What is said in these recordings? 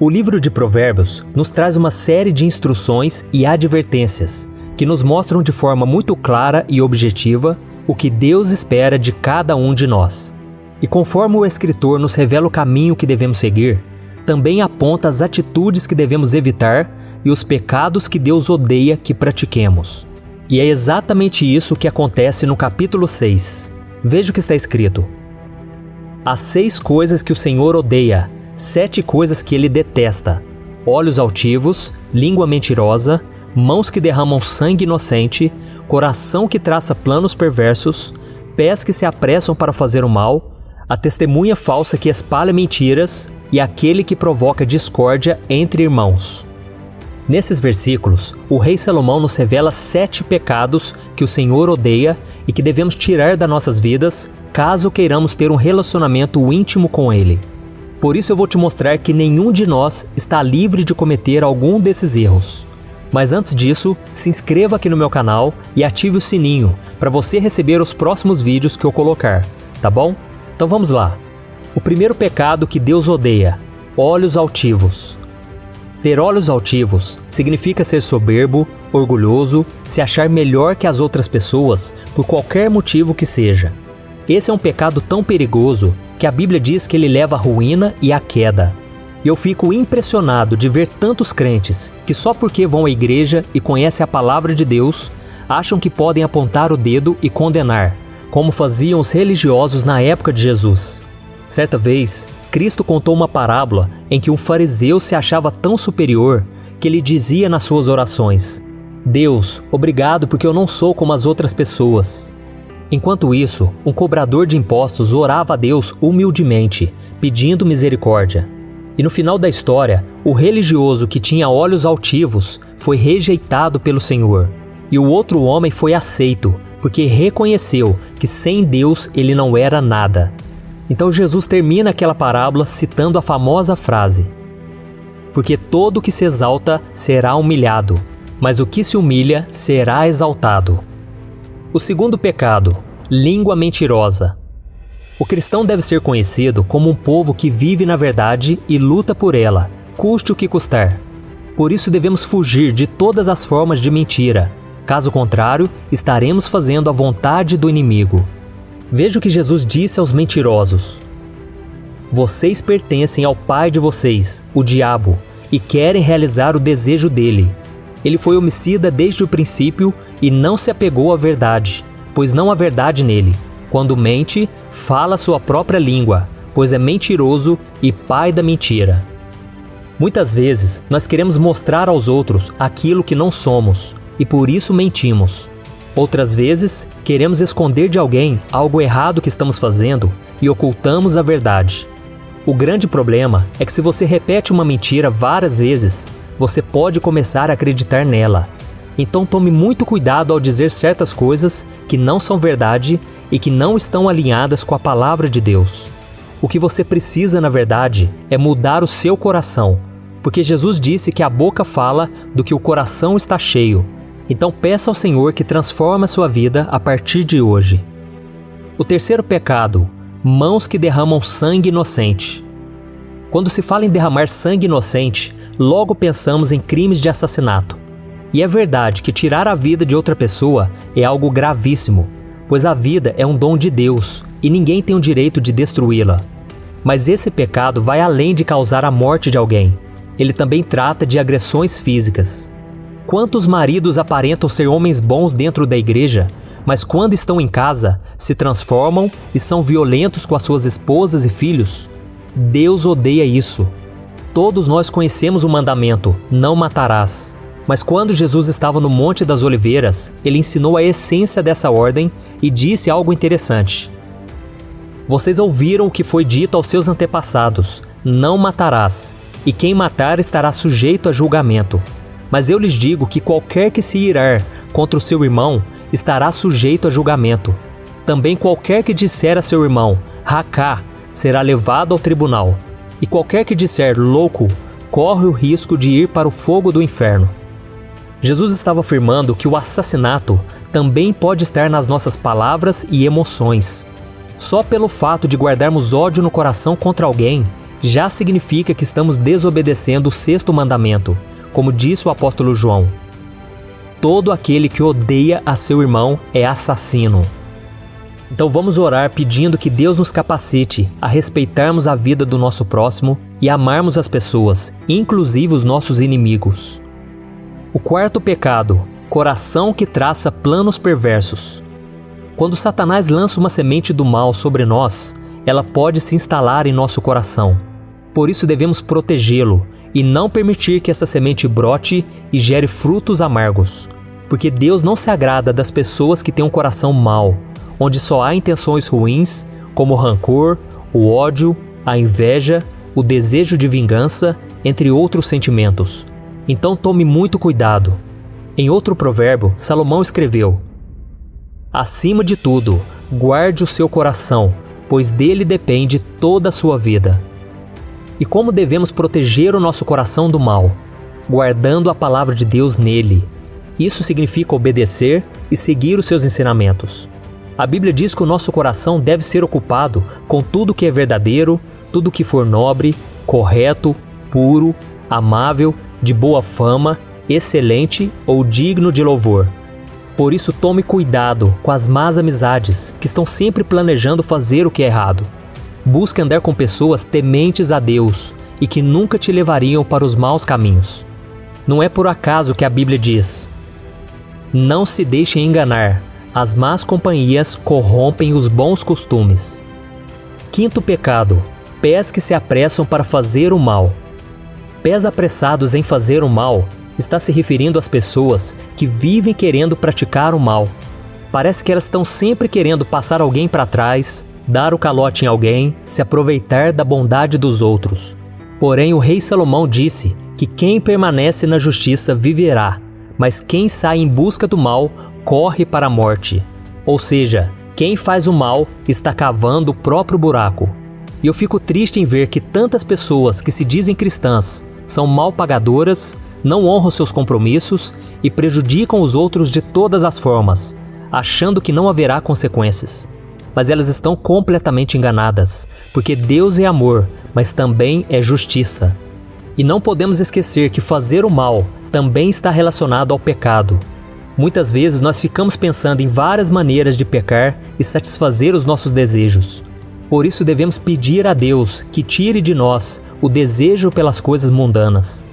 O livro de Provérbios nos traz uma série de instruções e advertências que nos mostram de forma muito clara e objetiva o que Deus espera de cada um de nós. E conforme o escritor nos revela o caminho que devemos seguir, também aponta as atitudes que devemos evitar e os pecados que Deus odeia que pratiquemos. E é exatamente isso que acontece no capítulo 6. Veja o que está escrito. As 6 coisas que o Senhor odeia, 7 coisas que ele detesta: olhos altivos, língua mentirosa, mãos que derramam sangue inocente, coração que traça planos perversos, pés que se apressam para fazer o mal, a testemunha falsa que espalha mentiras e aquele que provoca discórdia entre irmãos. Nesses versículos, o rei Salomão nos revela 7 pecados que o Senhor odeia e que devemos tirar das nossas vidas caso queiramos ter um relacionamento íntimo com Ele. Por isso eu vou te mostrar que nenhum de nós está livre de cometer algum desses erros. Mas antes disso, se inscreva aqui no meu canal e ative o sininho para você receber os próximos vídeos que eu colocar, tá bom? Então vamos lá. O primeiro pecado que Deus odeia: olhos altivos. Ter olhos altivos significa ser soberbo, orgulhoso, se achar melhor que as outras pessoas por qualquer motivo que seja. Esse é um pecado tão perigoso que a Bíblia diz que ele leva à ruína e à queda. E eu fico impressionado de ver tantos crentes que só porque vão à igreja e conhecem a palavra de Deus, acham que podem apontar o dedo e condenar, como faziam os religiosos na época de Jesus. Certa vez, Cristo contou uma parábola em que um fariseu se achava tão superior que ele dizia nas suas orações: Deus, obrigado porque eu não sou como as outras pessoas. Enquanto isso, um cobrador de impostos orava a Deus humildemente, pedindo misericórdia. E no final da história, o religioso que tinha olhos altivos foi rejeitado pelo Senhor. E o outro homem foi aceito, porque reconheceu que sem Deus ele não era nada. Então Jesus termina aquela parábola citando a famosa frase: porque todo o que se exalta será humilhado, mas o que se humilha será exaltado. O segundo pecado: língua mentirosa. O cristão deve ser conhecido como um povo que vive na verdade e luta por ela, custe o que custar. Por isso devemos fugir de todas as formas de mentira. Caso contrário, estaremos fazendo a vontade do inimigo. Veja o que Jesus disse aos mentirosos: vocês pertencem ao pai de vocês, o diabo, e querem realizar o desejo dele. Ele foi homicida desde o princípio e não se apegou à verdade, pois não há verdade nele. Quando mente, fala sua própria língua, pois é mentiroso e pai da mentira. Muitas vezes, nós queremos mostrar aos outros aquilo que não somos, e por isso mentimos. Outras vezes, queremos esconder de alguém algo errado que estamos fazendo e ocultamos a verdade. O grande problema é que se você repete uma mentira várias vezes, você pode começar a acreditar nela. Então tome muito cuidado ao dizer certas coisas que não são verdade e que não estão alinhadas com a palavra de Deus. O que você precisa, na verdade, é mudar o seu coração, porque Jesus disse que a boca fala do que o coração está cheio. Então peça ao Senhor que transforme a sua vida a partir de hoje. O terceiro pecado: mãos que derramam sangue inocente. Quando se fala em derramar sangue inocente, logo pensamos em crimes de assassinato. E é verdade que tirar a vida de outra pessoa é algo gravíssimo, pois a vida é um dom de Deus e ninguém tem o direito de destruí-la. Mas esse pecado vai além de causar a morte de alguém. Ele também trata de agressões físicas. Quantos maridos aparentam ser homens bons dentro da igreja, mas quando estão em casa, se transformam e são violentos com as suas esposas e filhos? Deus odeia isso. Todos nós conhecemos o mandamento: não matarás. Mas quando Jesus estava no Monte das Oliveiras, ele ensinou a essência dessa ordem e disse algo interessante. Vocês ouviram o que foi dito aos seus antepassados: não matarás, e quem matar estará sujeito a julgamento. Mas eu lhes digo que qualquer que se irar contra o seu irmão estará sujeito a julgamento. Também qualquer que disser a seu irmão, racá, será levado ao tribunal. E qualquer que disser louco, corre o risco de ir para o fogo do inferno. Jesus estava afirmando que o assassinato também pode estar nas nossas palavras e emoções. Só pelo fato de guardarmos ódio no coração contra alguém, já significa que estamos desobedecendo o 6º mandamento, como disse o apóstolo João. Todo aquele que odeia a seu irmão é assassino. Então vamos orar pedindo que Deus nos capacite a respeitarmos a vida do nosso próximo e amarmos as pessoas, inclusive os nossos inimigos. O 4º pecado, coração que traça planos perversos. Quando Satanás lança uma semente do mal sobre nós, ela pode se instalar em nosso coração. Por isso devemos protegê-lo e não permitir que essa semente brote e gere frutos amargos. Porque Deus não se agrada das pessoas que têm um coração mau, onde só há intenções ruins, como o rancor, o ódio, a inveja, o desejo de vingança, entre outros sentimentos. Então tome muito cuidado. Em outro provérbio, Salomão escreveu: acima de tudo, guarde o seu coração, pois dele depende toda a sua vida. E como devemos proteger o nosso coração do mal? Guardando a palavra de Deus nele. Isso significa obedecer e seguir os seus ensinamentos. A Bíblia diz que o nosso coração deve ser ocupado com tudo que é verdadeiro, tudo que for nobre, correto, puro, amável, de boa fama, excelente ou digno de louvor. Por isso tome cuidado com as más amizades que estão sempre planejando fazer o que é errado. Busque andar com pessoas tementes a Deus e que nunca te levariam para os maus caminhos. Não é por acaso que a Bíblia diz: não se deixem enganar, as más companhias corrompem os bons costumes. 5º pecado, pés que se apressam para fazer o mal. Pés apressados em fazer o mal está se referindo às pessoas que vivem querendo praticar o mal. Parece que elas estão sempre querendo passar alguém para trás, dar o calote em alguém, se aproveitar da bondade dos outros. Porém, o rei Salomão disse que quem permanece na justiça viverá, mas quem sai em busca do mal corre para a morte. Ou seja, quem faz o mal está cavando o próprio buraco. E eu fico triste em ver que tantas pessoas que se dizem cristãs são mal pagadoras, não honram seus compromissos e prejudicam os outros de todas as formas, achando que não haverá consequências. Mas elas estão completamente enganadas, porque Deus é amor, mas também é justiça. E não podemos esquecer que fazer o mal também está relacionado ao pecado. Muitas vezes nós ficamos pensando em várias maneiras de pecar e satisfazer os nossos desejos. Por isso devemos pedir a Deus que tire de nós o desejo pelas coisas mundanas.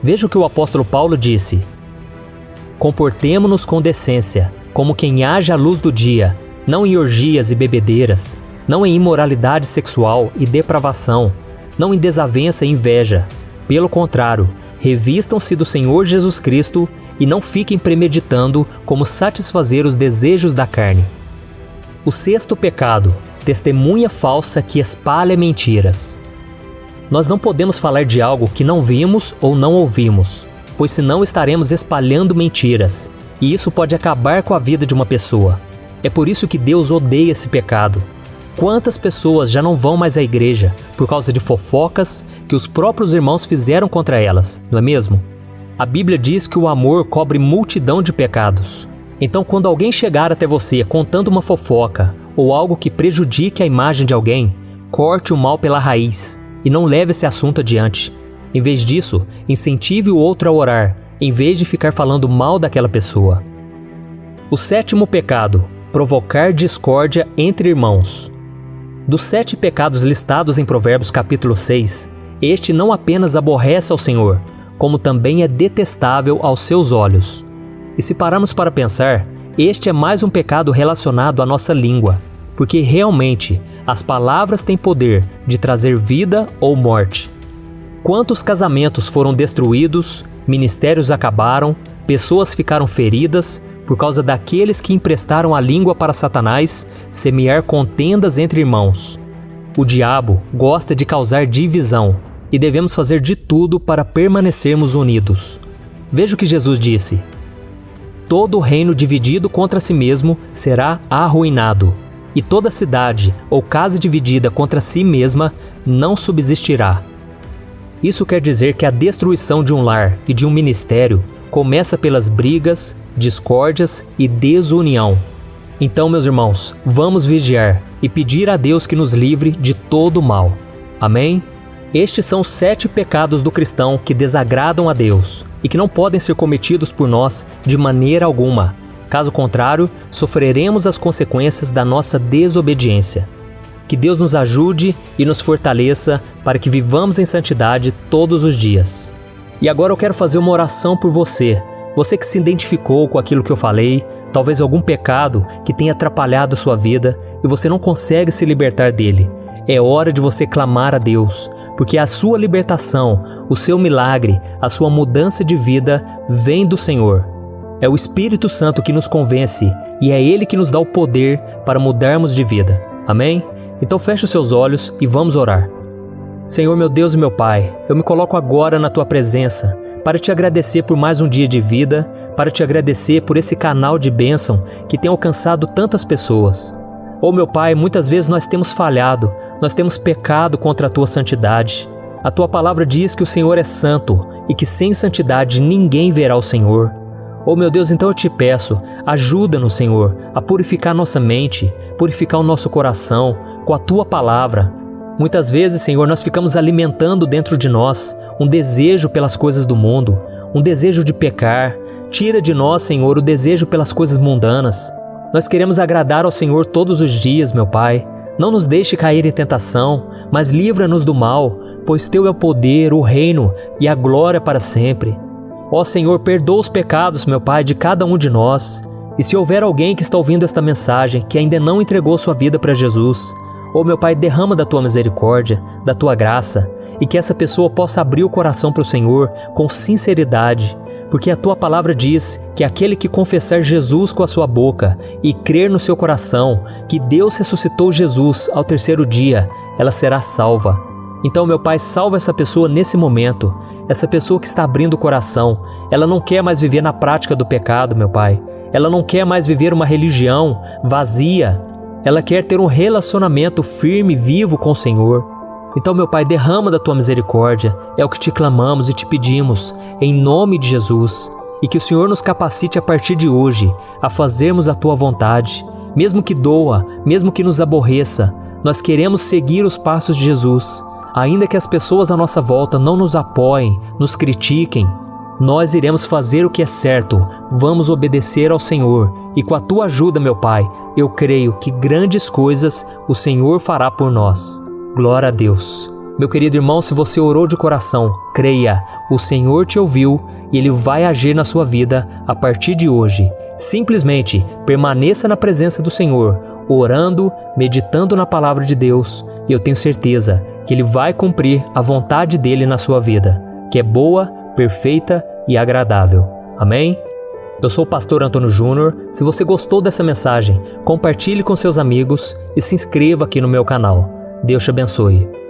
Veja o que o apóstolo Paulo disse: comportemo-nos com decência, como quem age à luz do dia, não em orgias e bebedeiras, não em imoralidade sexual e depravação, não em desavença e inveja. Pelo contrário, revistam-se do Senhor Jesus Cristo e não fiquem premeditando como satisfazer os desejos da carne. O 6º pecado, testemunha falsa que espalha mentiras. Nós não podemos falar de algo que não vimos ou não ouvimos, pois senão estaremos espalhando mentiras, e isso pode acabar com a vida de uma pessoa. É por isso que Deus odeia esse pecado. Quantas pessoas já não vão mais à igreja por causa de fofocas que os próprios irmãos fizeram contra elas, não é mesmo? A Bíblia diz que o amor cobre multidão de pecados. Então, quando alguém chegar até você contando uma fofoca ou algo que prejudique a imagem de alguém, corte o mal pela raiz e não leve esse assunto adiante. Em vez disso, incentive o outro a orar, em vez de ficar falando mal daquela pessoa. O 7º pecado, provocar discórdia entre irmãos. Dos 7 pecados listados em Provérbios capítulo 6, este não apenas aborrece ao Senhor, como também é detestável aos seus olhos. E se pararmos para pensar, este é mais um pecado relacionado à nossa língua, porque realmente as palavras têm poder de trazer vida ou morte. Quantos casamentos foram destruídos, ministérios acabaram, pessoas ficaram feridas por causa daqueles que emprestaram a língua para Satanás semear contendas entre irmãos. O diabo gosta de causar divisão e devemos fazer de tudo para permanecermos unidos. Veja o que Jesus disse: todo reino dividido contra si mesmo será arruinado, e toda cidade ou casa dividida contra si mesma não subsistirá. Isso quer dizer que a destruição de um lar e de um ministério começa pelas brigas, discórdias e desunião. Então, meus irmãos, vamos vigiar e pedir a Deus que nos livre de todo o mal. Amém? Estes são os 7 pecados do cristão que desagradam a Deus e que não podem ser cometidos por nós de maneira alguma. Caso contrário, sofreremos as consequências da nossa desobediência. Que Deus nos ajude e nos fortaleça para que vivamos em santidade todos os dias. E agora eu quero fazer uma oração por você. Você que se identificou com aquilo que eu falei, talvez algum pecado que tenha atrapalhado a sua vida e você não consegue se libertar dele. É hora de você clamar a Deus, porque a sua libertação, o seu milagre, a sua mudança de vida vem do Senhor. É o Espírito Santo que nos convence e é Ele que nos dá o poder para mudarmos de vida. Amém? Então feche os seus olhos e vamos orar. Senhor meu Deus e meu Pai, eu me coloco agora na Tua presença para Te agradecer por mais um dia de vida, para Te agradecer por esse canal de bênção que tem alcançado tantas pessoas. Oh meu Pai, muitas vezes nós temos falhado, nós temos pecado contra a Tua santidade. A Tua palavra diz que o Senhor é santo e que sem santidade ninguém verá o Senhor. Oh meu Deus, então eu Te peço, ajuda-nos, Senhor, a purificar nossa mente, purificar o nosso coração com a Tua palavra. Muitas vezes, Senhor, nós ficamos alimentando dentro de nós um desejo pelas coisas do mundo, um desejo de pecar. Tira de nós, Senhor, o desejo pelas coisas mundanas. Nós queremos agradar ao Senhor todos os dias, meu Pai. Não nos deixe cair em tentação, mas livra-nos do mal, pois Teu é o poder, o reino e a glória para sempre. Ó Senhor, perdoa os pecados, meu Pai, de cada um de nós. E se houver alguém que está ouvindo esta mensagem que ainda não entregou sua vida para Jesus, ó meu Pai, derrama da Tua misericórdia, da Tua graça, e que essa pessoa possa abrir o coração para o Senhor com sinceridade, porque a Tua palavra diz que aquele que confessar Jesus com a sua boca e crer no seu coração que Deus ressuscitou Jesus ao 3º dia, ela será salva. Então, meu Pai, salva essa pessoa nesse momento, essa pessoa que está abrindo o coração. Ela não quer mais viver na prática do pecado, meu Pai. Ela não quer mais viver uma religião vazia. Ela quer ter um relacionamento firme e vivo com o Senhor. Então, meu Pai, derrama da Tua misericórdia. É o que Te clamamos e Te pedimos, em nome de Jesus. E que o Senhor nos capacite a partir de hoje a fazermos a Tua vontade. Mesmo que doa, mesmo que nos aborreça, nós queremos seguir os passos de Jesus. Ainda que as pessoas à nossa volta não nos apoiem, nos critiquem, nós iremos fazer o que é certo, vamos obedecer ao Senhor. E com a Tua ajuda, meu Pai, eu creio que grandes coisas o Senhor fará por nós. Glória a Deus. Meu querido irmão, se você orou de coração, creia, o Senhor te ouviu e Ele vai agir na sua vida a partir de hoje. Simplesmente permaneça na presença do Senhor, orando, meditando na palavra de Deus, e eu tenho certeza que Ele vai cumprir a vontade dEle na sua vida, que é boa, perfeita e agradável. Amém? Eu sou o pastor Antônio Júnior. Se você gostou dessa mensagem, compartilhe com seus amigos e se inscreva aqui no meu canal. Deus te abençoe.